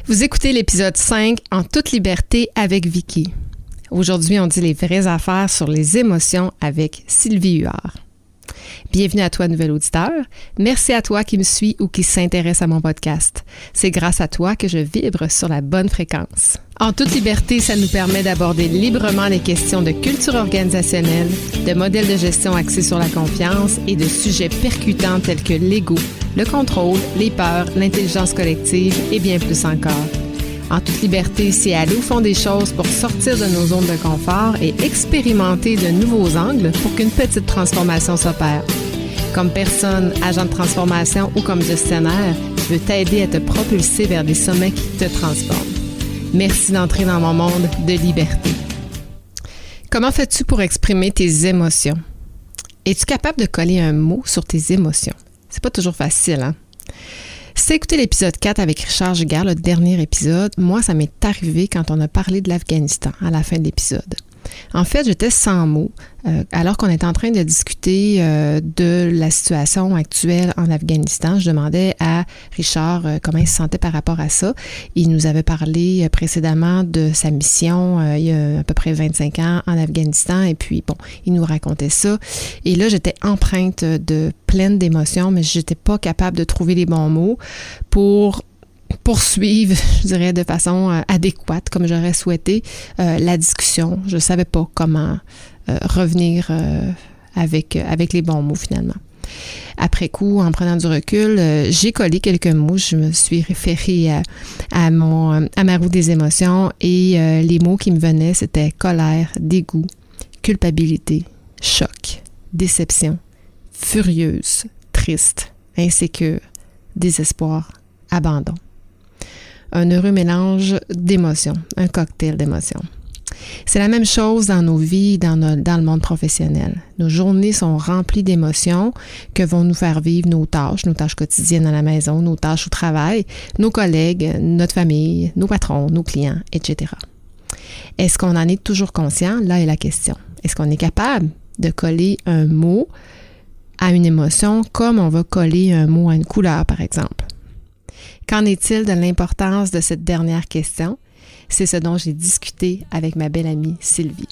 Vous écoutez l'épisode 5 en toute liberté avec Vicky. Aujourd'hui, on dit les vraies affaires sur les émotions avec Sylvie Huard. Bienvenue à toi, nouvel auditeur. Merci à toi qui me suis ou qui s'intéresse à mon podcast. C'est grâce à toi que je vibre sur la bonne fréquence. En toute liberté, ça nous permet d'aborder librement les questions de culture organisationnelle, de modèles de gestion axés sur la confiance et de sujets percutants tels que l'ego, le contrôle, les peurs, l'intelligence collective et bien plus encore. En toute liberté, c'est aller au fond des choses pour sortir de nos zones de confort et expérimenter de nouveaux angles pour qu'une petite transformation s'opère. Comme personne, agent de transformation ou comme gestionnaire, je veux t'aider à te propulser vers des sommets qui te transforment. Merci d'entrer dans mon monde de liberté. Comment fais-tu pour exprimer tes émotions? Es-tu capable de coller un mot sur tes émotions? C'est pas toujours facile, hein? Si tu as écouté l'épisode 4 avec Richard Giguère, le dernier épisode, moi, ça m'est arrivé quand on a parlé de l'Afghanistan à la fin de l'épisode. En fait, j'étais sans mots alors qu'on était en train de discuter de la situation actuelle en Afghanistan. Je demandais à Richard comment il se sentait par rapport à ça. Il nous avait parlé précédemment de sa mission il y a à peu près 25 ans en Afghanistan et puis bon, il nous racontait ça. Et là, j'étais empreinte de pleine d'émotions, mais j'étais pas capable de trouver les bons mots pour poursuivre, je dirais, de façon adéquate, comme j'aurais souhaité, la discussion. Je ne savais pas comment revenir avec les bons mots, finalement. Après coup, en prenant du recul, j'ai collé quelques mots. Je me suis référée à ma roue des émotions et les mots qui me venaient, c'était colère, dégoût, culpabilité, choc, déception, furieuse, triste, insécure, désespoir, abandon. Un heureux mélange d'émotions, un cocktail d'émotions. C'est la même chose dans nos vies, dans le monde professionnel. Nos journées sont remplies d'émotions que vont nous faire vivre nos tâches quotidiennes à la maison, nos tâches au travail, nos collègues, notre famille, nos patrons, nos clients, etc. Est-ce qu'on en est toujours conscient? Là est la question. Est-ce qu'on est capable de coller un mot à une émotion comme on va coller un mot à une couleur, par exemple? Qu'en est-il de l'importance de cette dernière question? C'est ce dont j'ai discuté avec ma belle amie Sylvie.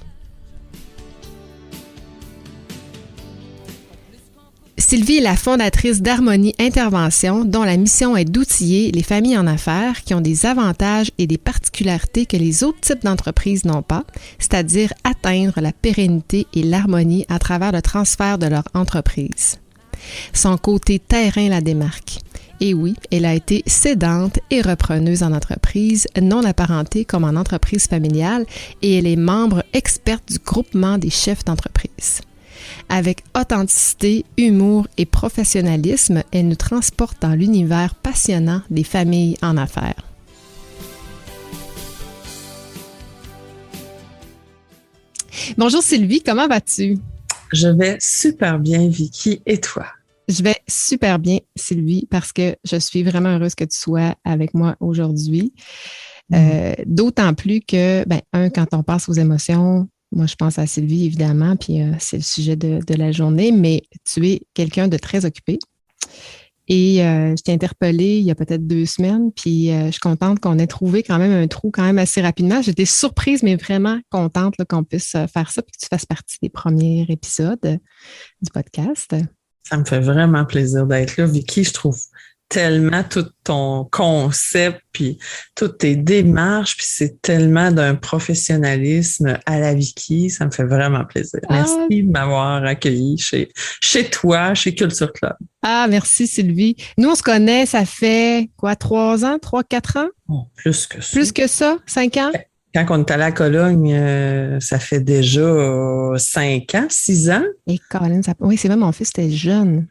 Sylvie est la fondatrice d'Harmonie Intervention, dont la mission est d'outiller les familles en affaires qui ont des avantages et des particularités que les autres types d'entreprises n'ont pas, c'est-à-dire atteindre la pérennité et l'harmonie à travers le transfert de leur entreprise. Son côté terrain la démarque. Et oui, elle a été cédante et repreneuse en entreprise, non apparentée comme en entreprise familiale, et elle est membre experte du groupement des chefs d'entreprise. Avec authenticité, humour et professionnalisme, elle nous transporte dans l'univers passionnant des familles en affaires. Bonjour Sylvie, comment vas-tu? Je vais super bien, Vicky, et toi? Je vais super bien, Sylvie, parce que je suis vraiment heureuse que tu sois avec moi aujourd'hui. D'autant plus que, quand on passe aux émotions, moi, je pense à Sylvie, évidemment, puis c'est le sujet de la journée, mais tu es quelqu'un de très occupé. Et je t'ai interpellée il y a peut-être 2 semaines, puis je suis contente qu'on ait trouvé quand même un trou quand même assez rapidement. J'étais surprise, mais vraiment contente là, qu'on puisse faire ça, puis que tu fasses partie des premiers épisodes du podcast. Ça me fait vraiment plaisir d'être là, Vicky. Je trouve tellement tout ton concept, puis toutes tes démarches, puis c'est tellement d'un professionnalisme à la Vicky. Ça me fait vraiment plaisir. Merci de m'avoir accueilli chez toi, chez Culture Club. Ah, merci Sylvie. Nous, on se connaît, ça fait quoi, 3 ans, 3-4 ans? Oh, plus que ça. Plus que ça? 5 ans? Quand on est allé à Cologne, ça fait déjà 5 ans, 6 ans. Et Colin, oui, c'est vrai, mon fils était jeune.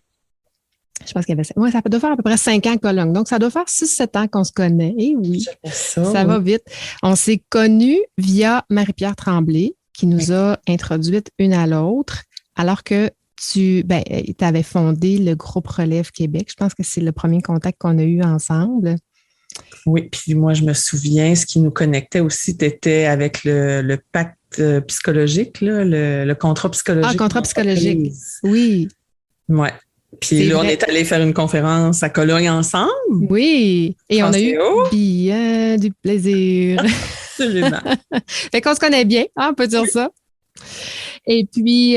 Je pense qu'il avait... Oui, ça doit faire à peu près 5 ans à Cologne. Donc, ça doit faire 6-7 ans qu'on se connaît. Et oui, ça va vite. On s'est connus via Marie-Pierre Tremblay, qui nous a introduites une à l'autre, alors que tu avais fondé le groupe Relève Québec. Je pense que c'est le premier contact qu'on a eu ensemble. Oui, puis moi, je me souviens, ce qui nous connectait aussi, c'était avec le pacte psychologique, là, le contrat psychologique. Ah, contrat psychologique, oui. Ouais. Puis là, on est allé faire une conférence à Cologne ensemble. Oui, et on a eu bien du plaisir. Absolument. Fait qu'on se connaît bien, hein, on peut dire ça. Et puis,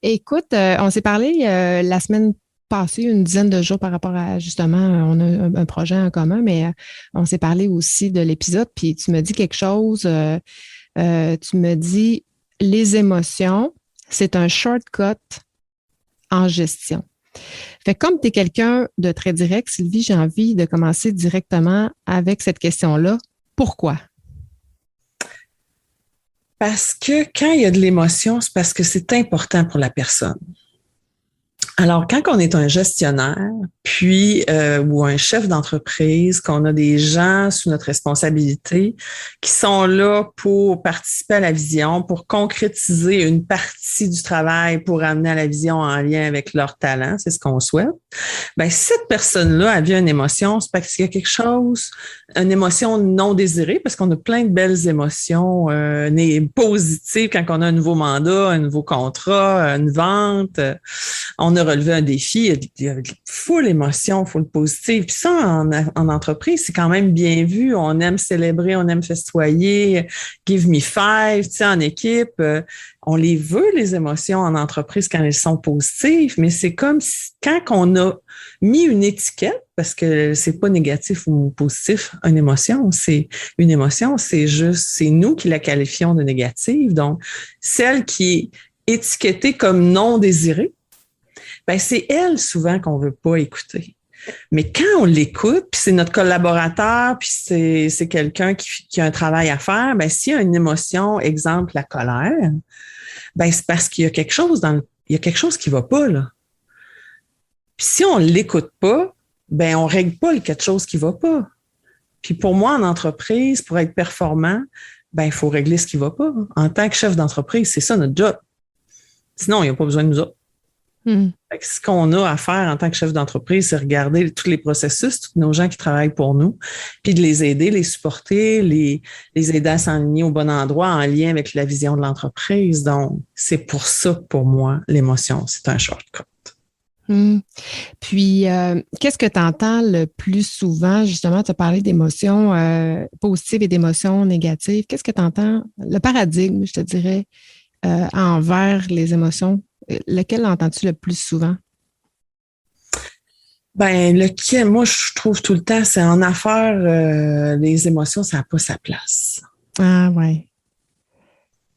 écoute, on s'est parlé la semaine passée, une dizaine de jours par rapport à, justement, on a un projet en commun, mais on s'est parlé aussi de l'épisode, puis tu me dis quelque chose, tu me dis, les émotions, c'est un shortcut en gestion. Fait que comme tu es quelqu'un de très direct, Sylvie, j'ai envie de commencer directement avec cette question-là. Pourquoi? Parce que quand il y a de l'émotion, c'est parce que c'est important pour la personne. Alors, quand on est un gestionnaire, puis ou un chef d'entreprise, qu'on a des gens sous notre responsabilité qui sont là pour participer à la vision, pour concrétiser une partie du travail, pour amener à la vision en lien avec leur talent, c'est ce qu'on souhaite. Ben, si cette personne-là a vu une émotion, c'est parce qu'il y a quelque chose, une émotion non désirée, parce qu'on a plein de belles émotions positives quand on a un nouveau mandat, un nouveau contrat, une vente. On a relevé un défi, il y a full émotion, full positive. Puis ça, en entreprise, c'est quand même bien vu. On aime célébrer, on aime festoyer, give me five, tu sais, en équipe. On les veut, les émotions en entreprise, quand elles sont positives, mais c'est comme si, quand on a mis une étiquette, parce que c'est pas négatif ou positif, une émotion, c'est juste, c'est nous qui la qualifions de négative. Donc, celle qui est étiquetée comme non désirée, ben c'est elle souvent qu'on veut pas écouter. Mais quand on l'écoute, puis c'est notre collaborateur, puis c'est quelqu'un qui a un travail à faire, ben s'il y a une émotion, exemple la colère, ben c'est parce qu'il y a quelque chose il y a quelque chose qui va pas là. Puis si on l'écoute pas, ben on règle pas quelque chose qui va pas. Puis pour moi en entreprise, pour être performant, ben il faut régler ce qui va pas. En tant que chef d'entreprise, c'est ça notre job. Sinon, il n'y a pas besoin de nous autres. Fait que ce qu'on a à faire en tant que chef d'entreprise, c'est regarder tous les processus, tous nos gens qui travaillent pour nous, puis de les aider, les supporter, les aider à s'enligner au bon endroit en lien avec la vision de l'entreprise. Donc, c'est pour ça, pour moi, l'émotion, c'est un shortcut. Puis, qu'est-ce que tu entends le plus souvent? Justement, tu as parlé d'émotions positives et d'émotions négatives. Qu'est-ce que tu entends? Le paradigme, je te dirais, envers les émotions, lequel entends-tu le plus souvent? Ben, lequel, moi, je trouve tout le temps, c'est en affaires, les émotions, ça n'a pas sa place. Ah, ouais.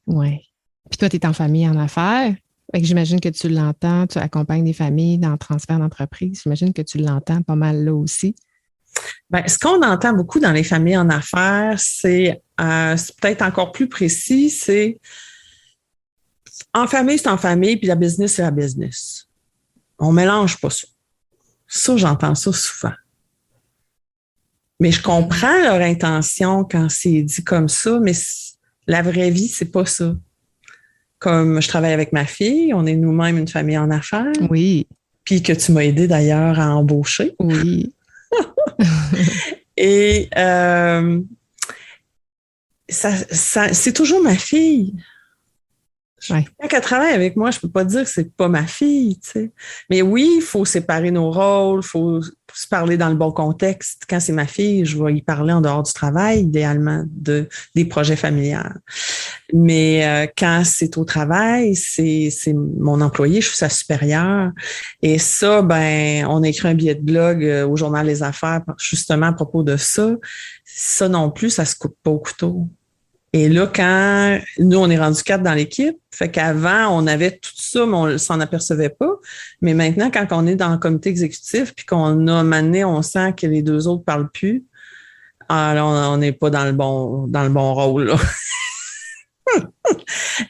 Ouais. Puis toi, tu es en famille en affaires. Fait que j'imagine que tu l'entends, tu accompagnes des familles dans le transfert d'entreprise. J'imagine que tu l'entends pas mal là aussi. Ben, ce qu'on entend beaucoup dans les familles en affaires, c'est peut-être encore plus précis, c'est en famille, c'est en famille, puis la business, c'est la business. On mélange pas ça. Ça, j'entends ça souvent. Mais je comprends leur intention quand c'est dit comme ça, mais la vraie vie, c'est pas ça. Comme je travaille avec ma fille, on est nous-mêmes une famille en affaires. Oui. Puis que tu m'as aidé d'ailleurs à embaucher. Oui. Et c'est toujours ma fille. Ouais. Quand elle travaille avec moi, je peux pas dire que c'est pas ma fille, tu sais. Mais oui, il faut séparer nos rôles, il faut se parler dans le bon contexte. Quand c'est ma fille, je vais y parler en dehors du travail, idéalement, des projets familiales. Mais quand c'est au travail, c'est mon employé, je suis sa supérieure. Et ça, ben, on a écrit un billet de blog au Journal Les Affaires, justement à propos de ça. Ça non plus, ça se coupe pas au couteau. Et là, quand nous, on est rendu 4 dans l'équipe, fait qu'avant, on avait tout ça, mais on s'en apercevait pas. Mais maintenant, quand on est dans le comité exécutif, puis qu'on a mané, on sent que les deux autres parlent plus, alors on n'est pas dans le bon rôle, là.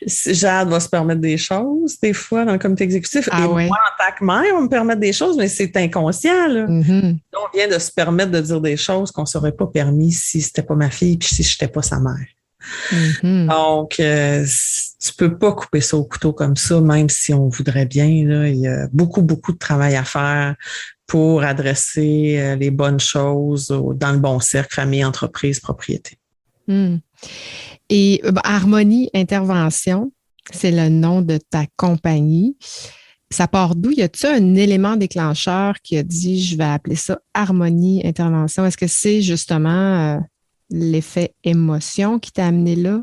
Jade va se permettre des choses, des fois, dans le comité exécutif. Ah, et ouais. moi, en tant que mère, on me permet des choses, mais c'est inconscient, là. Mm-hmm. On vient de se permettre de dire des choses qu'on ne s'aurait pas permis si c'était pas ma fille, puis si je n'étais pas sa mère. Mm-hmm. Donc, tu peux pas couper ça au couteau comme ça, même si on voudrait bien, là. Il y a beaucoup, beaucoup de travail à faire pour adresser les bonnes choses dans le bon cercle, famille, entreprise, propriété. Et Harmonie Intervention, c'est le nom de ta compagnie. ça part d'où? Y a-t-il un élément déclencheur qui a dit, je vais appeler ça harmonie, intervention? Est-ce que c'est justement l'effet émotion qui t'a amené là?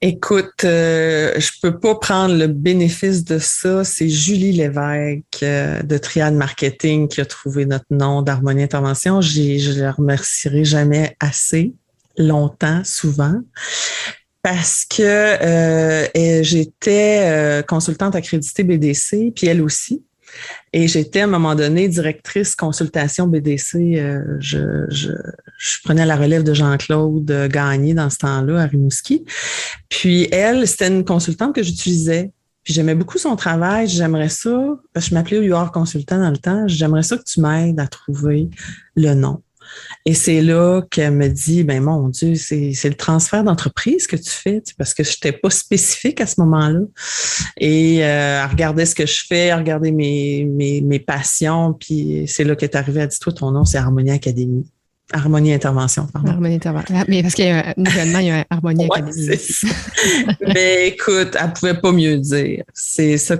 Écoute, je peux pas prendre le bénéfice de ça. C'est Julie Lévesque de Triade Marketing qui a trouvé notre nom d'Harmonie Intervention. Je la remercierai jamais assez, longtemps, souvent, parce que j'étais consultante accréditée BDC, puis elle aussi. Et j'étais à un moment donné directrice consultation BDC. Je prenais la relève de Jean-Claude Gagné dans ce temps-là à Rimouski. Puis elle, c'était une consultante que j'utilisais. Puis j'aimais beaucoup son travail. J'aimerais ça, parce que je m'appelais UR Consultant dans le temps, j'aimerais ça que tu m'aides à trouver le nom. Et c'est là qu'elle me dit, ben mon Dieu, c'est le transfert d'entreprise que tu fais, parce que je n'étais pas spécifique à ce moment-là. Et elle regardait ce que je fais, elle regardait mes passions, puis c'est là qu'elle est arrivée, elle dit, toi, ton nom, c'est Harmonie Académie. Harmonie Intervention, pardon. Harmonie Intervention. Mais parce qu'il y a nouvellement, il y a un Harmonie Académie. Mais écoute, elle pouvait pas mieux dire. C'est ça,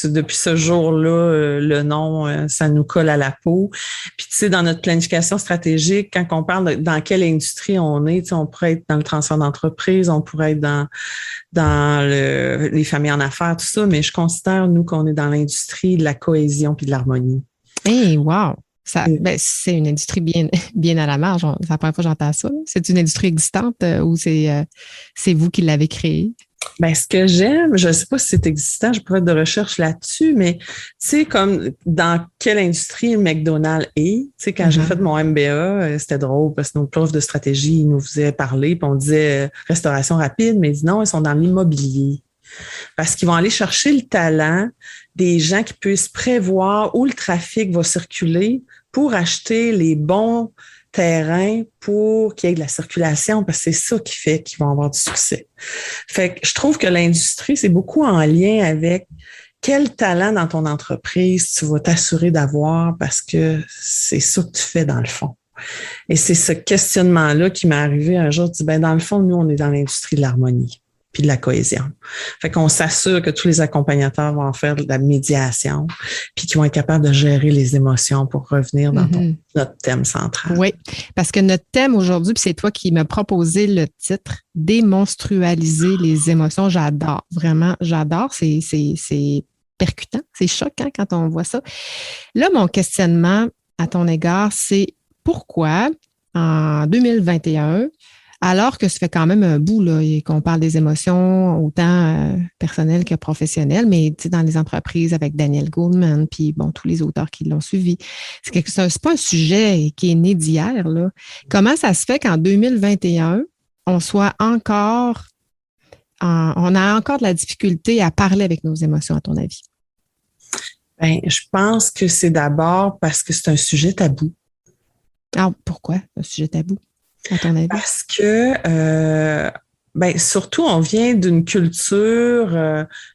depuis ce jour-là, le nom, ça nous colle à la peau. Puis tu sais, dans notre planification stratégique, quand on parle dans quelle industrie on est, tu sais, on pourrait être dans le transfert d'entreprise, on pourrait être dans les familles en affaires, tout ça, mais je considère, nous, qu'on est dans l'industrie de la cohésion puis de l'harmonie. Hey, wow! C'est une industrie bien à la marge. C'est la première fois que j'entends ça. C'est une industrie existante ou c'est vous qui l'avez créée? Ben, ce que j'aime, je ne sais pas si c'est existant, je pourrais être de recherche là-dessus, mais tu sais, comme dans quelle industrie McDonald's est, tu sais, quand j'ai fait mon MBA, c'était drôle parce que nos profs de stratégie, ils nous faisaient parler, puis on disait restauration rapide, mais ils disent non, ils sont dans l'immobilier. Parce qu'ils vont aller chercher le talent des gens qui puissent prévoir où le trafic va circuler pour acheter les bons terrains pour qu'il y ait de la circulation, parce que c'est ça qui fait qu'ils vont avoir du succès. Fait que je trouve que l'industrie, c'est beaucoup en lien avec quel talent dans ton entreprise tu vas t'assurer d'avoir parce que c'est ça que tu fais dans le fond. Et c'est ce questionnement-là qui m'est arrivé un jour. Je dis, ben, dans le fond, nous, on est dans l'industrie de l'harmonie puis de la cohésion. Fait qu'on s'assure que tous les accompagnateurs vont faire de la médiation puis qu'ils vont être capables de gérer les émotions pour revenir dans notre thème central. Oui, parce que notre thème aujourd'hui, puis c'est toi qui m'as proposé le titre « Démonstrualiser les émotions ». J'adore, vraiment, j'adore. C'est percutant, c'est choquant quand on voit ça. Là, mon questionnement à ton égard, c'est pourquoi en 2021, alors que ça fait quand même un bout là, et qu'on parle des émotions autant personnelles que professionnelles, mais dans les entreprises avec Daniel Goleman, puis bon, tous les auteurs qui l'ont suivi. C'est pas un sujet qui est né d'hier, là. Comment ça se fait qu'en 2021, on soit encore, on a encore de la difficulté à parler avec nos émotions, à ton avis? Ben, je pense que c'est d'abord parce que c'est un sujet tabou. Alors, pourquoi un sujet tabou? À ton avis? Parce que, surtout, on vient d'une culture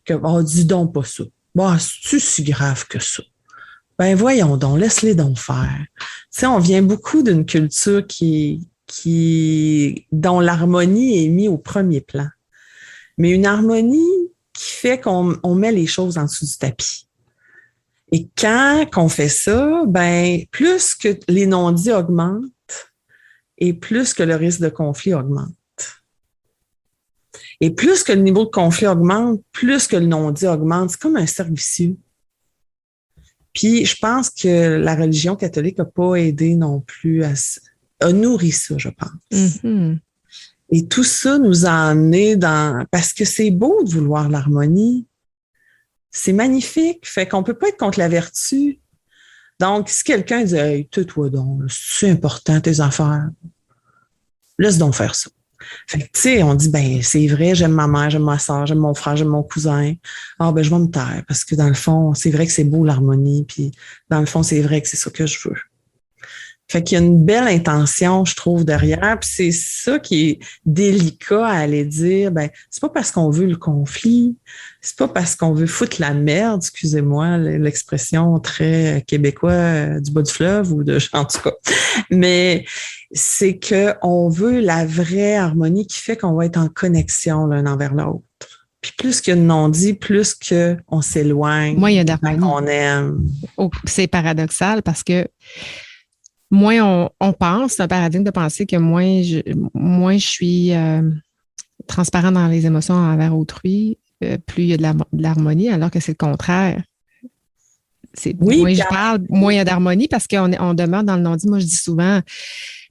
que, dis donc pas ça. Bon, c'est-tu si grave que ça? Ben, voyons donc, laisse-les donc faire. Tu sais, on vient beaucoup d'une culture dont l'harmonie est mise au premier plan. Mais une harmonie qui fait qu'on met les choses en dessous du tapis. Et quand on fait ça, ben, plus que les non-dits augmentent, et plus que le risque de conflit augmente. Et plus que le niveau de conflit augmente, plus que le non-dit augmente. C'est comme un cercle vicieux. Puis, je pense que la religion catholique n'a pas aidé non plus a nourri ça, je pense. Mm-hmm. Et tout ça nous a amenés parce que c'est beau de vouloir l'harmonie. C'est magnifique. Fait qu'on peut pas être contre la vertu. Donc, si quelqu'un dit, hey, tais-toi donc, c'est important tes affaires, laisse donc faire ça. Fait que, tu sais, on dit, ben, c'est vrai, j'aime ma mère, j'aime ma soeur, j'aime mon frère, j'aime mon cousin. Ah, ben, je vais me taire parce que dans le fond, c'est vrai que c'est beau l'harmonie, puis dans le fond, c'est vrai que c'est ça que je veux. Fait qu'il y a une belle intention, je trouve, derrière. Puis c'est ça qui est délicat à aller dire, ben, c'est pas parce qu'on veut le conflit, c'est pas parce qu'on veut foutre la merde, excusez-moi, l'expression très québécois du bas du fleuve ou en tout cas. Mais c'est que on veut la vraie harmonie qui fait qu'on va être en connexion l'un envers l'autre. Puis plus qu'il y a de non-dit, plus qu'on s'éloigne. Moins il y a d'harmonie. On aime. C'est paradoxal parce que moins on pense, c'est un paradigme de penser que moins je suis transparent dans les émotions envers autrui, plus il y a de l'harmonie, alors que c'est le contraire. Moins je parle, moins il y a d'harmonie parce qu'on demeure dans le non-dit. Moi, je dis souvent,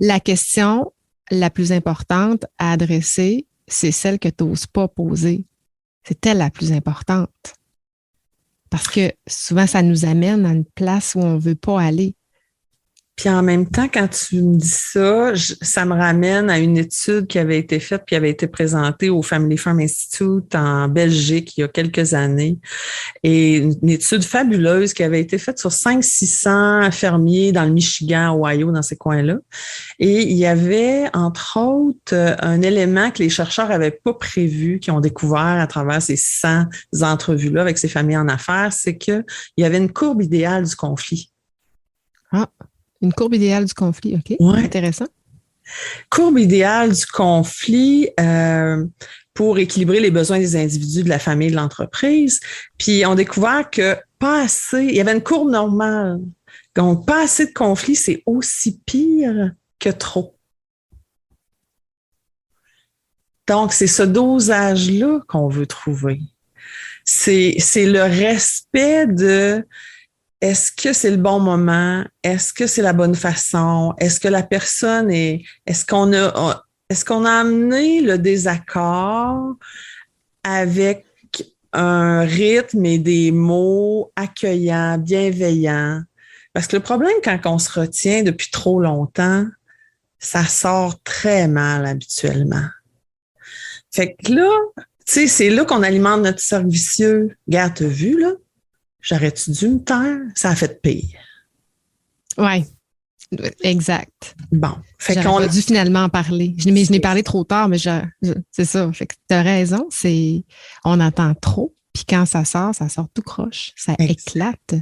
la question la plus importante à adresser, c'est celle que tu n'oses pas poser. C'est elle la plus importante. Parce que souvent, ça nous amène à une place où on ne veut pas aller. Puis en même temps, quand tu me dis ça, ça me ramène à une étude qui avait été faite puis qui avait été présentée au Family Farm Institute en Belgique il y a quelques années. Et une étude fabuleuse qui avait été faite sur 500-600 fermiers dans le Michigan, Ohio, dans ces coins-là. Et il y avait, entre autres, un élément que les chercheurs n'avaient pas prévu, qui ont découvert à travers ces 100 entrevues-là avec ces familles en affaires, c'est qu'il y avait une courbe idéale du conflit. Ah! Une courbe idéale du conflit, OK. Ouais. Intéressant. Courbe idéale du conflit pour équilibrer les besoins des individus, de la famille, de l'entreprise. Puis, on a découvert que pas assez, il y avait une courbe normale. Donc, pas assez de conflits, c'est aussi pire que trop. Donc, c'est ce dosage-là qu'on veut trouver. C'est le respect de... Est-ce que c'est le bon moment? Est-ce que c'est la bonne façon? Est-ce que la personne est-ce qu'on a amené le désaccord avec un rythme et des mots accueillants, bienveillants? Parce que le problème, quand on se retient depuis trop longtemps, ça sort très mal habituellement. Fait que là, tu sais, c'est là qu'on alimente notre cercle vicieux. Regarde, t'as vu, là? J'aurais-tu dû me taire? Ça a fait pire. Oui, exact. Bon. J'aurais pas dû finalement en parler. Mais je n'ai parlé trop tard, mais c'est ça. Fait que tu as raison, on entend trop, puis quand ça sort tout croche. Ça éclate.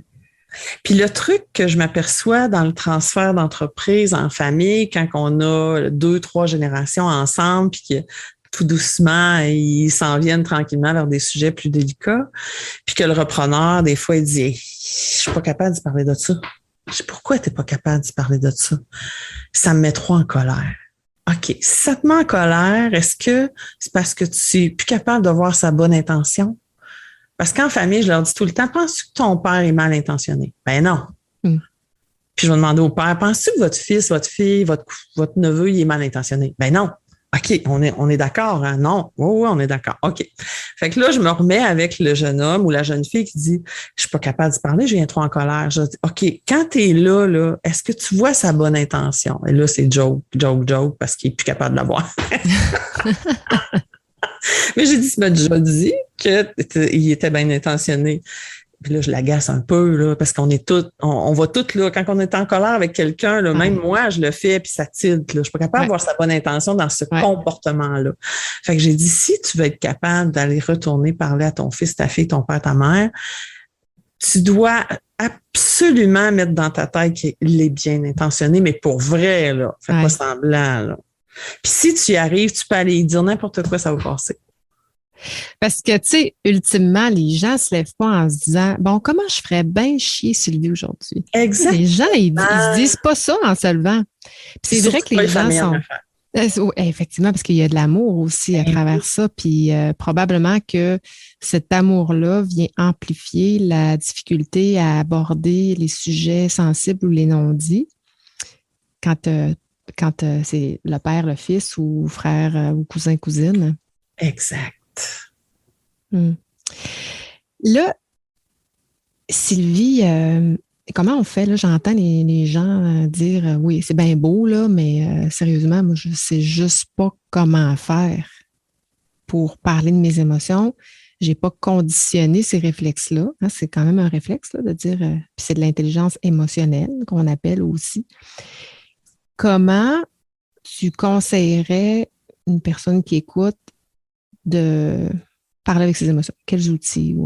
Puis le truc que je m'aperçois dans le transfert d'entreprise en famille, quand on a 2-3 générations ensemble, puis que tout doucement, ils s'en viennent tranquillement vers des sujets plus délicats. Puis que le repreneur, des fois, il dit hey, « je suis pas capable de parler de ça. » Je dis « Pourquoi tu n'es pas capable de parler de ça? » Ça me met trop en colère. OK, si ça te met en colère, est-ce que c'est parce que tu es plus capable de voir sa bonne intention? Parce qu'en famille, je leur dis tout le temps, penses-tu que ton père est mal intentionné? Ben non. Puis je vais demander au père, penses-tu que votre fils, votre fille, votre neveu, il est mal intentionné? Ben non. OK, on est d'accord, hein? Non. Oui, on est d'accord. OK. Fait que là, je me remets avec le jeune homme ou la jeune fille qui dit je suis pas capable de parler, je viens trop en colère. Je dis OK, quand tu es là, est-ce que tu vois sa bonne intention? Et là, c'est joke, parce qu'il est plus capable de la voir. Mais j'ai dit, tu m'as déjà dit qu'il était bien intentionné. Puis là, je l'agace un peu, là, parce qu'on est tous, on va tous, là, quand on est en colère avec quelqu'un, là, même moi, je le fais, puis ça tilte, là. Je suis pas capable d'avoir sa bonne intention dans ce comportement-là. Fait que j'ai dit, si tu veux être capable d'aller retourner parler à ton fils, ta fille, ton père, ta mère, tu dois absolument mettre dans ta tête qu'il est bien intentionné, mais pour vrai, là. Fais pas semblant, là. Puis si tu y arrives, tu peux aller dire n'importe quoi, ça va passer. Parce que, tu sais, ultimement, les gens ne se lèvent pas en se disant bon, comment je ferais bien chier Sylvie aujourd'hui? Exactement. Les gens, ils se disent pas ça en se levant. Puis c'est vrai que les gens sont. Effectivement, parce qu'il y a de l'amour aussi à travers ça. Puis probablement que cet amour-là vient amplifier la difficulté à aborder les sujets sensibles ou les non-dits quand c'est le père, le fils ou frère ou cousin, cousine. Exact. Là, Sylvie, comment on fait? Là, j'entends les gens dire oui, c'est bien beau, là, mais sérieusement, moi, je ne sais juste pas comment faire pour parler de mes émotions. Je n'ai pas conditionné ces réflexes-là. Hein, c'est quand même un réflexe là, de dire, puis c'est de l'intelligence émotionnelle qu'on appelle aussi. Comment tu conseillerais une personne qui écoute de parler avec ses émotions? Quels outils?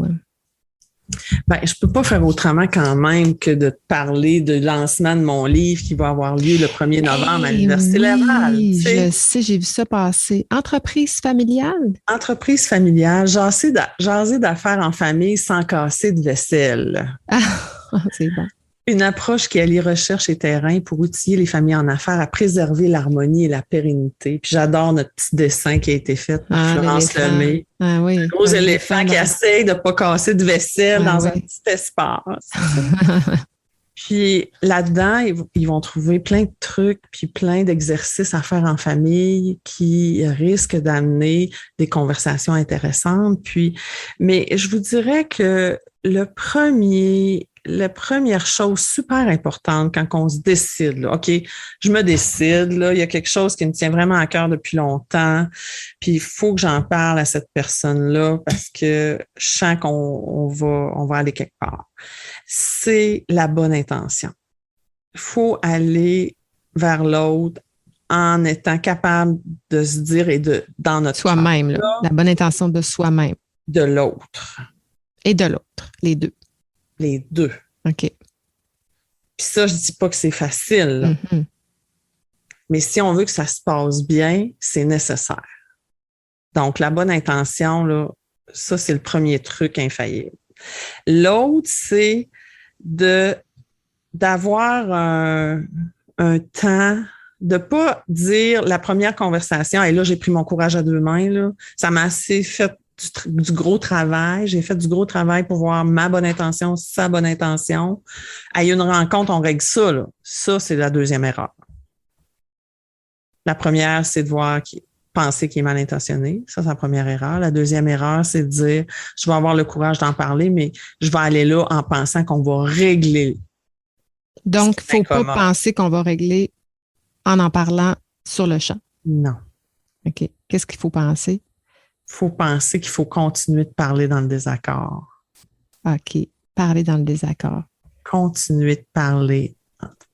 Ben, je peux pas faire autrement quand même que de te parler du lancement de mon livre qui va avoir lieu le 1er novembre à l'Université Laval. Oui, je sais, j'ai vu ça passer. Entreprise familiale? Entreprise familiale, jaser d'affaires en famille sans casser de vaisselle. Ah, c'est bon. Une approche qui allie recherche et terrain pour outiller les familles en affaires à préserver l'harmonie et la pérennité. Puis j'adore notre petit dessin qui a été fait par Florence Lemay. Ah oui. Un gros éléphant qui essaye de ne pas casser de vaisselle dans un petit espace. Puis là-dedans, ils vont trouver plein de trucs puis plein d'exercices à faire en famille qui risquent d'amener des conversations intéressantes. Mais je vous dirais que la première chose super importante quand on se décide, là, OK, je me décide, là, il y a quelque chose qui me tient vraiment à cœur depuis longtemps, puis il faut que j'en parle à cette personne-là parce que je sens qu'on va aller quelque part. C'est la bonne intention. Il faut aller vers l'autre en étant capable de se dire dans notre soi-même, là, la bonne intention de soi-même. De l'autre. Et de l'autre, les deux. Les deux. OK. Puis ça, je dis pas que c'est facile. Mm-hmm. Mais si on veut que ça se passe bien, c'est nécessaire. Donc, la bonne intention, là, ça, c'est le premier truc infaillible. L'autre, c'est d'avoir un temps, de pas dire la première conversation, et là, j'ai pris mon courage à deux mains, là, ça m'a assez fait du gros travail. J'ai fait du gros travail pour voir ma bonne intention, sa bonne intention. À une rencontre, on règle ça, là. Ça, c'est la deuxième erreur. La première, c'est de penser qu'il est mal intentionné. Ça, c'est la première erreur. La deuxième erreur, c'est de dire, je vais avoir le courage d'en parler, mais je vais aller là en pensant qu'on va régler. Donc, il ne faut pas penser qu'on va régler en parlant sur le champ. Non. OK. Qu'est-ce qu'il faut penser? Il faut penser qu'il faut continuer de parler dans le désaccord. OK. Parler dans le désaccord. Continuer de parler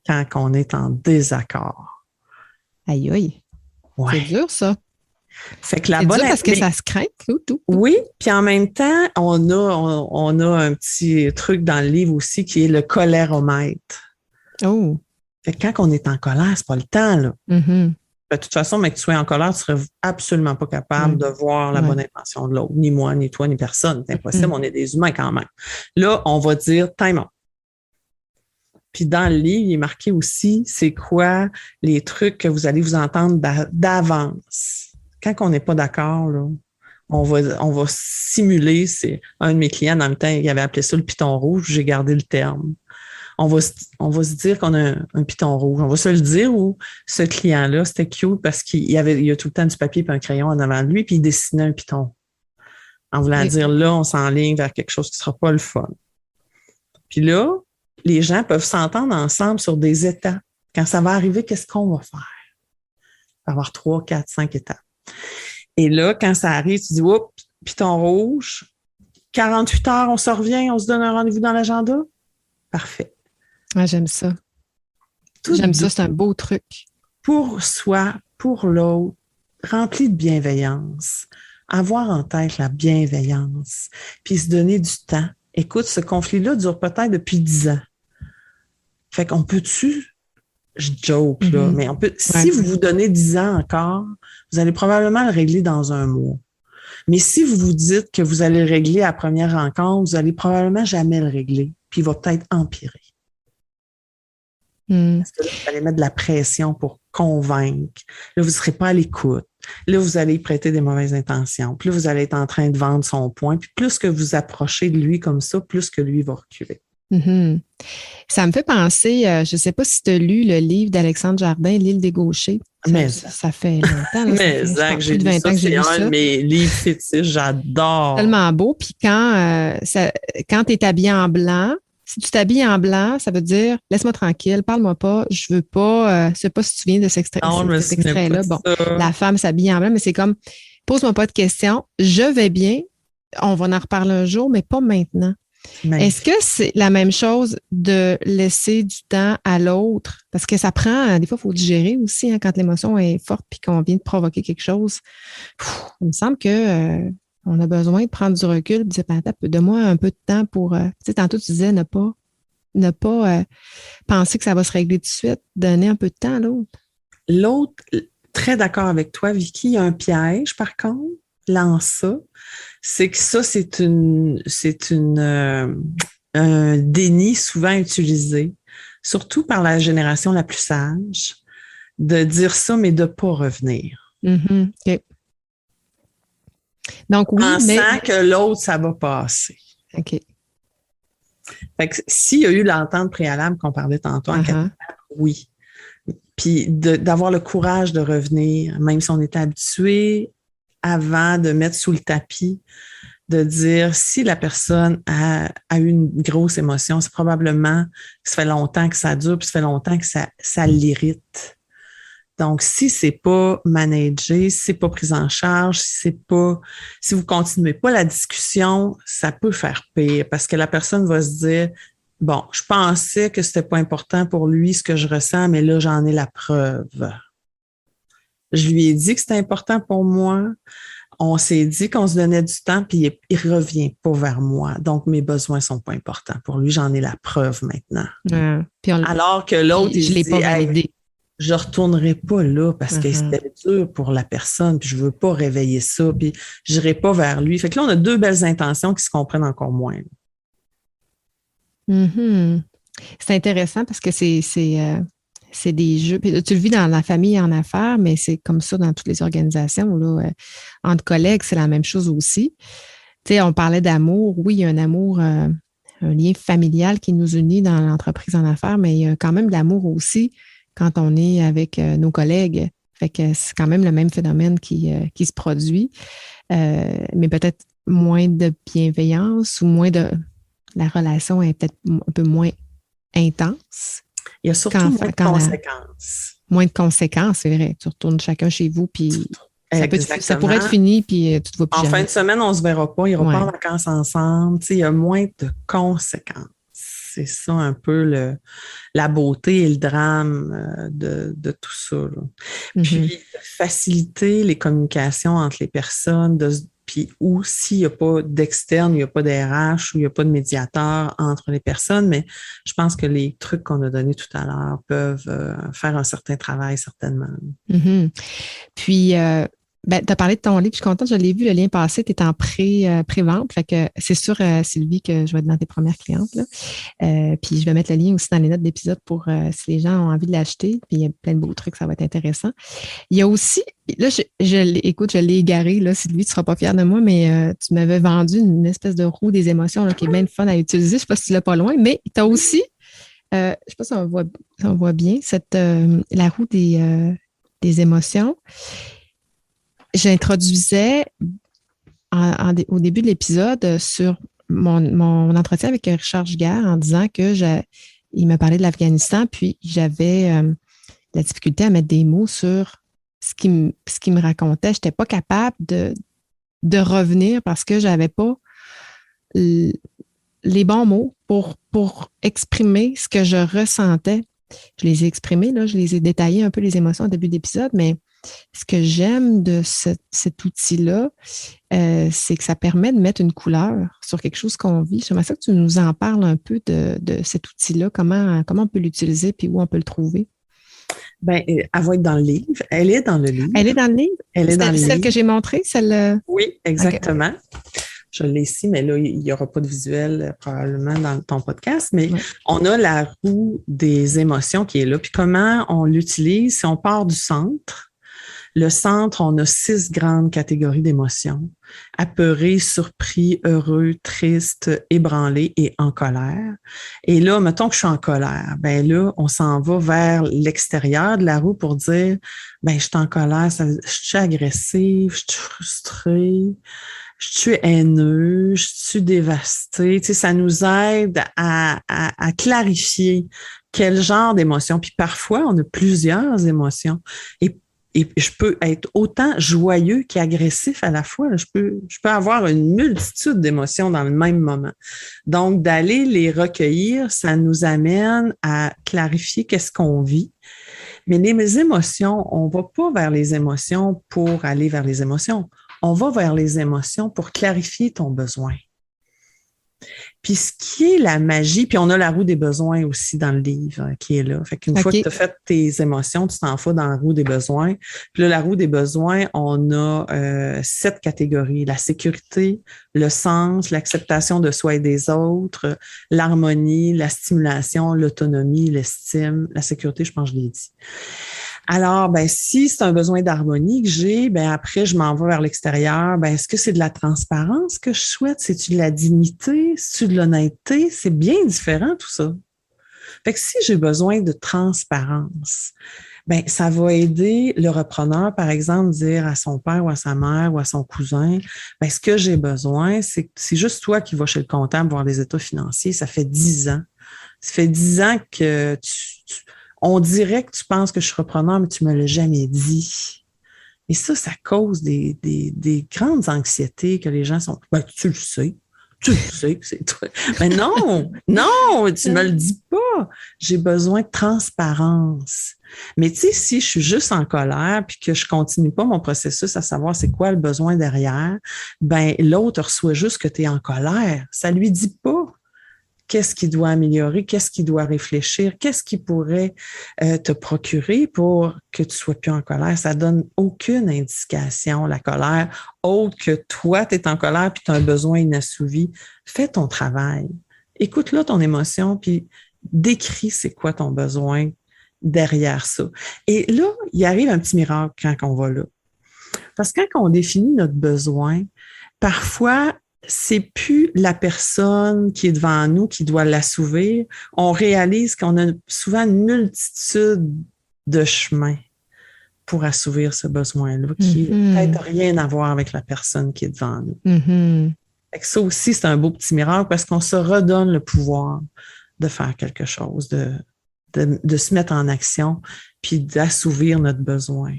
quand on est en désaccord. Aïe, aïe. Ouais. C'est dur, ça. Fait que c'est dur parce que ça se craint. Tout. Oui, puis en même temps, on a un petit truc dans le livre aussi qui est le coléromètre. Oh. Fait que quand on est en colère, c'est pas le temps, là. Mm-hmm. De toute façon, mais que tu sois en colère, tu serais absolument pas capable de voir la bonne intention de l'autre. Ni moi, ni toi, ni personne. C'est impossible, on est des humains quand même. Là, on va dire « time out ». Puis dans le livre, il est marqué aussi, c'est quoi les trucs que vous allez vous entendre d'avance. Quand on n'est pas d'accord, là, on va simuler, c'est un de mes clients, dans le temps, il avait appelé ça le piton rouge, j'ai gardé le terme. On va se dire qu'on a un piton rouge. On va se le dire ou ce client-là, c'était cute parce qu'il a tout le temps du papier et un crayon en avant de lui, puis il dessinait un piton. En voulant dire, là, on s'enligne vers quelque chose qui ne sera pas le fun. Puis là, les gens peuvent s'entendre ensemble sur des étapes. Quand ça va arriver, qu'est-ce qu'on va faire? Il va y avoir 3, 4, 5 étapes. Et là, quand ça arrive, tu dis, oups, piton rouge, 48 heures, on se revient, on se donne un rendez-vous dans l'agenda? Parfait. Ah, j'aime ça. J'aime ça, c'est un beau truc. Pour soi, pour l'autre, rempli de bienveillance. Avoir en tête la bienveillance, puis se donner du temps. Écoute, ce conflit-là dure peut-être depuis 10 ans. Fait qu'on peut-tu, je joke, là, mais on peut. Si vous vous donnez 10 ans encore, vous allez probablement le régler dans un mois. Mais si vous vous dites que vous allez le régler à la première rencontre, vous allez probablement jamais le régler, puis il va peut-être empirer. Parce que là, vous allez mettre de la pression pour convaincre. Là, vous ne serez pas à l'écoute. Là, vous allez prêter des mauvaises intentions. Puis là, vous allez être en train de vendre son point. Puis plus que vous approchez de lui comme ça, plus que lui va reculer. Mm-hmm. Ça me fait penser, je ne sais pas si tu as lu le livre d'Alexandre Jardin, L'île des gauchers. Ça fait longtemps. Là, mais Zach, j'ai lu ça. C'est un de mes livres fétiches. J'adore. Tellement beau. Puis quand tu es habillé en blanc, si tu t'habilles en blanc, ça veut dire laisse-moi tranquille, parle-moi pas, je veux pas, je sais pas si tu viens de cet extrait-là. Bon, la femme s'habille en blanc, mais c'est comme pose-moi pas de questions, je vais bien, on va en reparler un jour, mais pas maintenant. Est-ce que c'est la même chose de laisser du temps à l'autre? Parce que ça prend, des fois, il faut digérer aussi, hein, quand l'émotion est forte puis qu'on vient de provoquer quelque chose. Il me semble que On a besoin de prendre du recul, de dire, donne-moi un peu de temps pour, tu sais, tantôt tu disais ne pas penser que ça va se régler tout de suite, donner un peu de temps à l'autre. L'autre, très d'accord avec toi, Vicky, il y a un piège, par contre, lance ça. C'est que ça, un déni souvent utilisé, surtout par la génération la plus sage, de dire ça, mais de ne pas revenir. Mm-hmm. OK. Donc, oui, pensant que l'autre, ça va passer. OK. Fait que s'il y a eu l'entente préalable qu'on parlait tantôt en quatre, oui. Puis d'avoir le courage de revenir, même si on était habitué avant de mettre sous le tapis, de dire si la personne a eu une grosse émotion, c'est probablement que ça fait longtemps que ça dure, puis ça fait longtemps que ça l'irrite. Donc, si c'est pas managé, si c'est pas pris en charge, si vous continuez pas la discussion, ça peut faire pire parce que la personne va se dire, bon, je pensais que c'était pas important pour lui ce que je ressens, mais là, j'en ai la preuve. Je lui ai dit que c'était important pour moi. On s'est dit qu'on se donnait du temps, puis il revient pas vers moi. Donc, mes besoins sont pas importants. Pour lui, j'en ai la preuve maintenant. Alors que l'autre, il l'ai pas validé. Je retournerai pas là parce que c'était dur pour la personne, puis je veux pas réveiller ça, puis j'irai pas vers lui. Fait que là, on a deux belles intentions qui se comprennent encore moins. Mm-hmm. C'est intéressant parce que c'est des jeux. Puis tu le vis dans la famille et en affaires, mais c'est comme ça dans toutes les organisations. Là, entre collègues, c'est la même chose aussi. Tu sais, on parlait d'amour. Oui, il y a un amour, un lien familial qui nous unit dans l'entreprise en affaires, mais il y a quand même de l'amour aussi quand on est avec nos collègues. Fait que c'est quand même le même phénomène qui se produit, mais peut-être moins de bienveillance ou moins de... La relation est peut-être un peu moins intense. Il y a surtout moins de conséquences. Moins de conséquences, c'est vrai. Tu retournes chacun chez vous, puis ça pourrait être fini, puis tu te vois plus jamais. En fin de semaine, on ne se verra pas, il n'y aura pas en vacances ensemble. Il y a moins de conséquences. C'est ça un peu la beauté et le drame de tout ça. Mm-hmm. Puis, faciliter les communications entre les personnes, puis ou s'il n'y a pas d'externe, il n'y a pas d'RH ou il n'y a pas de médiateur entre les personnes, mais je pense que les trucs qu'on a donnés tout à l'heure peuvent faire un certain travail, certainement. Mm-hmm. Puis, tu as parlé de ton livre, je suis contente, je l'ai vu, le lien passé, tu es en pré-vente, fait que c'est sûr, Sylvie, que je vais être dans tes premières clientes, là. Puis je vais mettre le lien aussi dans les notes d'épisode pour si les gens ont envie de l'acheter, puis il y a plein de beaux trucs, ça va être intéressant. Il y a aussi, là, écoute, je l'ai égaré, là, Sylvie, tu ne seras pas fière de moi, mais tu m'avais vendu une espèce de roue des émotions là, qui est bien fun à utiliser, je ne sais pas si tu l'as pas loin, mais tu as aussi, je ne sais pas si on voit bien, la roue des émotions. J'introduisais au début de l'épisode sur mon entretien avec Richard Giguère en disant il me parlait de l'Afghanistan, puis j'avais la difficulté à mettre des mots sur ce qui me racontait. Je n'étais pas capable de revenir parce que je n'avais pas les bons mots pour exprimer ce que je ressentais. Je les ai exprimés, là, je les ai détaillés un peu les émotions au début d'épisode, mais ce que j'aime de cet outil-là, c'est que ça permet de mettre une couleur sur quelque chose qu'on vit. J'aimerais ça que tu nous en parles un peu de cet outil-là, comment on peut l'utiliser puis où on peut le trouver. Bien, elle va être dans le livre. Elle est dans le livre. Elle est dans le livre? Elle est dans le livre. Celle que j'ai montrée, celle... Oui, exactement. Okay. Je l'ai ici, mais là, il n'y aura pas de visuel probablement dans ton podcast, mais on a la roue des émotions qui est là. Puis comment on l'utilise? Si on part du centre, le centre, on a 6 grandes catégories d'émotions. Apeuré, surpris, heureux, triste, ébranlé et en colère. Et là, mettons que je suis en colère. Ben là, on s'en va vers l'extérieur de la roue pour dire, ben je suis en colère, je suis agressive, je suis frustrée, je suis haineux, je suis dévastée. Tu sais, ça nous aide à clarifier quel genre d'émotion. Puis parfois, on a plusieurs émotions. Et je peux être autant joyeux qu'agressif à la fois. Je peux avoir une multitude d'émotions dans le même moment. Donc, d'aller les recueillir, ça nous amène à clarifier qu'est-ce qu'on vit. Mais les émotions, on ne va pas vers les émotions pour aller vers les émotions. on va vers les émotions pour clarifier ton besoin. Puis ce qui est la magie, puis on a la roue des besoins aussi dans le livre qui est là. Fait qu'une fois que tu as fait tes émotions, tu t'en vas dans la roue des besoins. Puis là, la roue des besoins, on a 7 catégories. La sécurité, le sens, l'acceptation de soi et des autres, l'harmonie, la stimulation, l'autonomie, l'estime, la sécurité, je pense que je l'ai dit. Alors, si c'est un besoin d'harmonie que j'ai, après, je m'en vais vers l'extérieur. Est-ce que c'est de la transparence que je souhaite? C'est-tu de la dignité? C'est-tu de l'honnêteté? C'est bien différent, tout ça. Fait que si j'ai besoin de transparence, ça va aider le repreneur, par exemple, dire à son père ou à sa mère ou à son cousin, ce que j'ai besoin, c'est juste toi qui vas chez le comptable voir les états financiers. Ça fait 10 ans. Ça fait 10 ans que on dirait que tu penses que je suis repreneur, mais tu me l'as jamais dit. Et ça cause des grandes anxiétés que les gens sont... tu le sais que c'est toi. Mais non, tu me le dis pas. J'ai besoin de transparence. Mais tu sais, si je suis juste en colère puis que je continue pas mon processus à savoir c'est quoi le besoin derrière, l'autre reçoit juste que tu es en colère. Ça lui dit pas qu'est-ce qu'il doit améliorer, qu'est-ce qu'il doit réfléchir, qu'est-ce qu'il pourrait te procurer pour que tu sois plus en colère. Ça donne aucune indication, la colère, autre que toi, tu es en colère puis tu as un besoin inassouvi. Fais ton travail. Écoute-là ton émotion puis décris c'est quoi ton besoin derrière ça. Et là, il arrive un petit miracle quand on va là. Parce que quand on définit notre besoin, parfois, c'est plus la personne qui est devant nous qui doit l'assouvir. On réalise qu'on a souvent une multitude de chemins pour assouvir ce besoin-là, qui n'a peut-être rien à voir avec la personne qui est devant nous. Fait que ça aussi, c'est un beau petit miracle parce qu'on se redonne le pouvoir de faire quelque chose, de se mettre en action, puis d'assouvir notre besoin.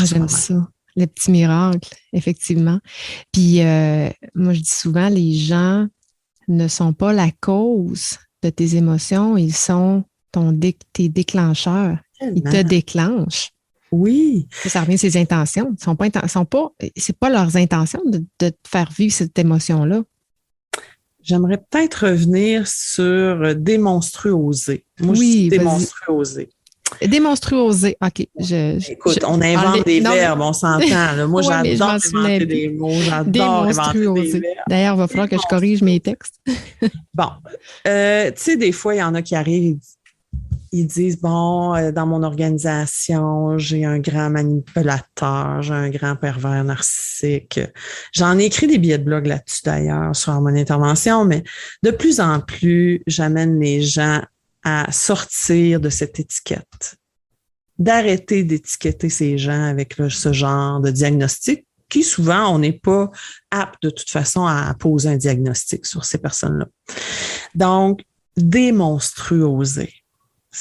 J'aime ça. Le petit miracle, effectivement. Puis, moi, je dis souvent, les gens ne sont pas la cause de tes émotions, ils sont tes déclencheurs. Ils te déclenchent. Oui. Ça revient à ses intentions. C'est pas leurs intentions de te faire vivre cette émotion-là. J'aimerais peut-être revenir sur démonstruoser. Moi, je dis démonstruoser. Démonstruoser. OK. Écoute, on invente des verbes, on s'entend. Là. Moi, j'adore inventer des mots. J'adore inventer des verbes. D'ailleurs, il va falloir que je corrige mes textes. Bon. Tu sais, des fois, il y en a qui arrivent, ils disent, dans mon organisation, j'ai un grand manipulateur, j'ai un grand pervers narcissique. J'en ai écrit des billets de blog là-dessus, d'ailleurs, sur mon intervention, mais de plus en plus, j'amène les gens à sortir de cette étiquette, d'arrêter d'étiqueter ces gens avec ce genre de diagnostic qui, souvent, on n'est pas apte de toute façon à poser un diagnostic sur ces personnes-là. Donc, démonstruoser. Tu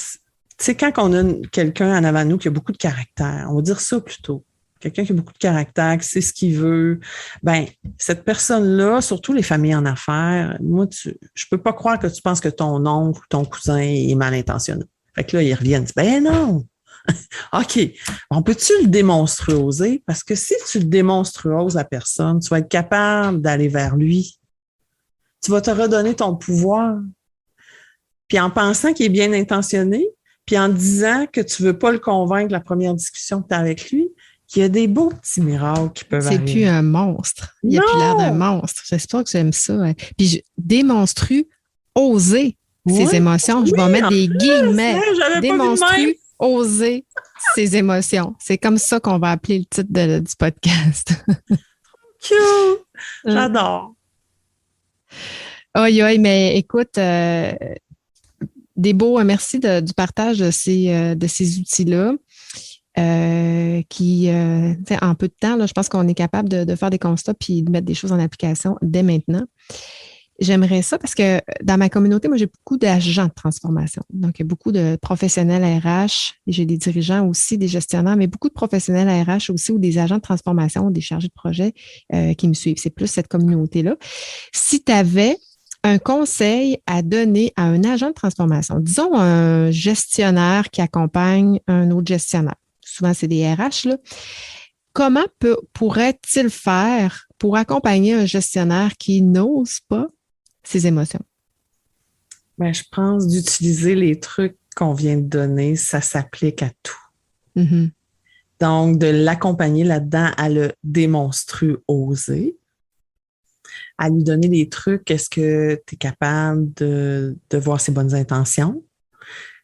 sais, quand on a quelqu'un en avant de nous qui a beaucoup de caractère, on va dire ça plutôt, quelqu'un qui a beaucoup de caractère, qui sait ce qu'il veut, cette personne-là, surtout les familles en affaires, moi, je peux pas croire que tu penses que ton oncle ou ton cousin est mal intentionné. Fait que là, ils reviennent, non! OK, on peut-tu le démonstruoser? Parce que si tu le démonstruoses à personne, tu vas être capable d'aller vers lui. Tu vas te redonner ton pouvoir. Puis en pensant qu'il est bien intentionné, puis en disant que tu veux pas le convaincre la première discussion que tu as avec lui, qu'il y a des beaux petits miracles qui peuvent arriver. C'est plus un monstre. Il n'a plus l'air d'un monstre. J'espère que j'aime ça. Puis je démonstrue oser ses émotions. Je vais mettre des guillemets. Démonstrue oser ses émotions. C'est comme ça qu'on va appeler le titre du podcast. Cute! J'adore. Aïe, mais écoute, merci du partage de ces outils-là. Qui, en peu de temps, là, je pense qu'on est capable de faire des constats puis de mettre des choses en application dès maintenant. J'aimerais ça parce que dans ma communauté, moi, j'ai beaucoup d'agents de transformation. Donc, il y a beaucoup de professionnels RH, et j'ai des dirigeants aussi, des gestionnaires, mais beaucoup de professionnels RH aussi ou des agents de transformation ou des chargés de projet qui me suivent. C'est plus cette communauté-là. Si tu avais un conseil à donner à un agent de transformation, disons un gestionnaire qui accompagne un autre gestionnaire, souvent c'est des RH, là. comment pourrait-il faire pour accompagner un gestionnaire qui n'ose pas ses émotions? Ben, je pense d'utiliser les trucs qu'on vient de donner, ça s'applique à tout. Mm-hmm. Donc, de l'accompagner là-dedans à le démontrer, oser, à lui donner des trucs. Est-ce que tu es capable de voir ses bonnes intentions?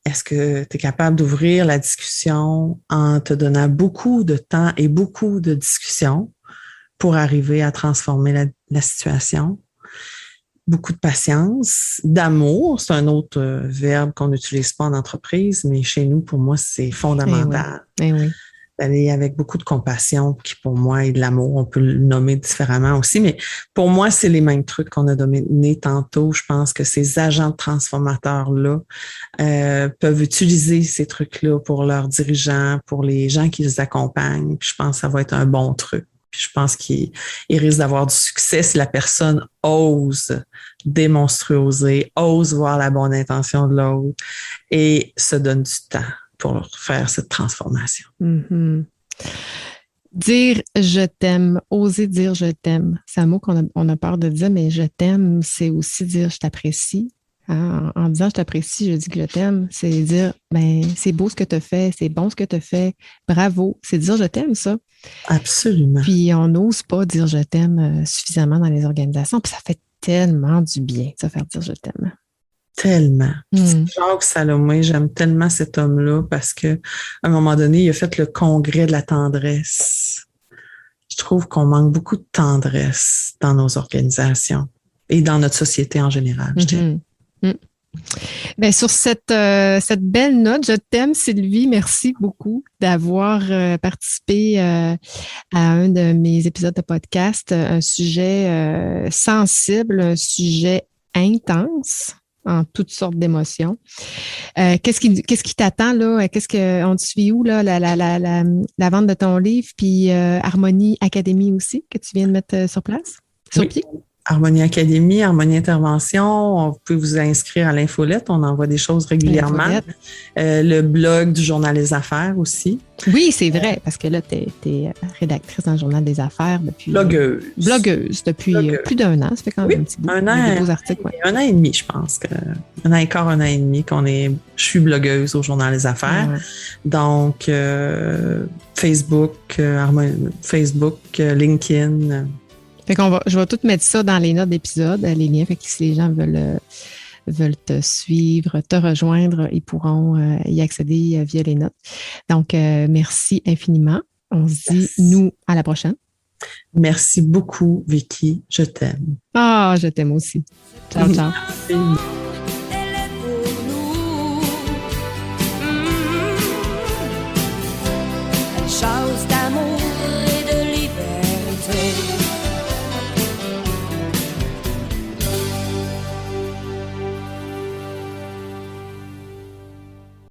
Est-ce que tu es capable d'ouvrir la discussion en te donnant beaucoup de temps et beaucoup de discussions pour arriver à transformer la situation? Beaucoup de patience, d'amour, c'est un autre verbe qu'on n'utilise pas en entreprise, mais chez nous, pour moi, c'est fondamental. Eh oui. D'aller avec beaucoup de compassion, qui pour moi est de l'amour. On peut le nommer différemment aussi, mais pour moi, c'est les mêmes trucs qu'on a donnés tantôt. Je pense que ces agents transformateurs-là peuvent utiliser ces trucs-là pour leurs dirigeants, pour les gens qui les accompagnent. Puis je pense que ça va être un bon truc. Puis je pense qu'il risque d'avoir du succès si la personne ose démontrer, ose voir la bonne intention de l'autre et se donne du temps pour faire cette transformation. Mm-hmm. Dire je t'aime, oser dire je t'aime, c'est un mot qu'on a peur de dire, mais je t'aime, c'est aussi dire je t'apprécie. En disant je t'apprécie, je dis que je t'aime, c'est dire ben c'est beau ce que tu as fait, c'est bon ce que tu as fait, bravo, c'est dire je t'aime, ça. Absolument. Puis on n'ose pas dire je t'aime suffisamment dans les organisations, puis ça fait tellement du bien de se faire dire je t'aime. Tellement. Jacques Salomé, j'aime tellement cet homme-là parce que à un moment donné, il a fait le congrès de la tendresse. Je trouve qu'on manque beaucoup de tendresse dans nos organisations et dans notre société en général, je dirais. Bien, sur cette belle note, je t'aime, Sylvie. Merci beaucoup d'avoir participé à un de mes épisodes de podcast, un sujet sensible, un sujet intense en toutes sortes d'émotions. Qu'est-ce qui t'attend là? On te suit où là? La vente de ton livre, puis Harmonie Académie aussi, que tu viens de mettre sur place, sur pied? Harmonie Académie, Harmonie Intervention, vous pouvez vous inscrire à l'infolette, on envoie des choses régulièrement. Le blog du Journal des Affaires aussi. Oui, c'est vrai, parce que là, tu es rédactrice dans le Journal des Affaires depuis... Blogueuse depuis plus d'un an, ça fait quand même un petit bout. Des beaux articles, ouais. Un an et demi, je pense. Un an et quart, un an et demi je suis blogueuse au Journal des Affaires. Ouais. Donc, Facebook, LinkedIn... Fait je vais tout mettre ça dans les notes d'épisode, les liens. Fait que si les gens veulent te suivre, te rejoindre, ils pourront y accéder via les notes. Donc, merci infiniment. On se dit, nous, à la prochaine. Merci beaucoup, Vicky. Je t'aime. Ah, je t'aime aussi. Ciao, ciao. Merci.